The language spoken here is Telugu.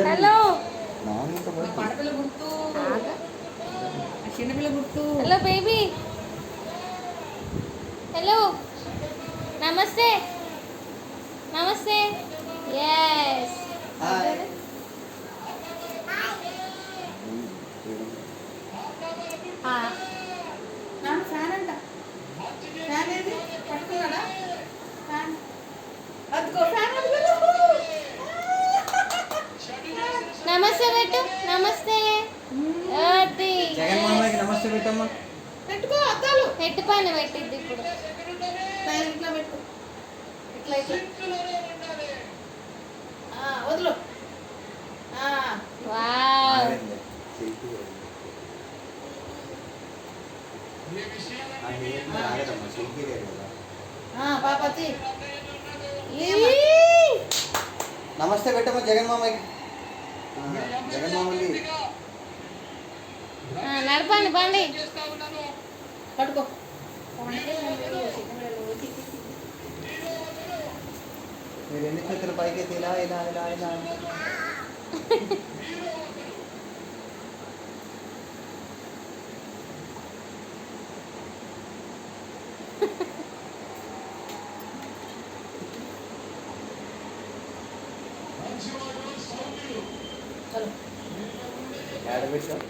హలో హలో బేబీ హలో నమస్తే నమస్తే ఎస్ ఫ్యాన్ అంట ఫ్యాన్ ఏది పట్టుకున్నాడా ఫ్యాన్ అదిగో ఫ్యాన్ నమస్తే పెట్టు నమస్తే అది జగన్మోహన్కి నమస్తే పెట్టమ్మా. పెట్టుకో అద్దాలు హెడ్ పైన పెట్టిద్ది ఇప్పుడు ఇట్లా పెట్టు ఇట్లా ఇట్లా వదులు వావ్ పాపతి నమస్తే పెట్టమ్మా జగన్మామకి. జగన్మామకి నడపండి బండి పట్టుకో మీరు ఎన్ని చేతులు పైకి ఇలా ఇలా ఇలా ఇలా చలో యాడ పెట్టావు?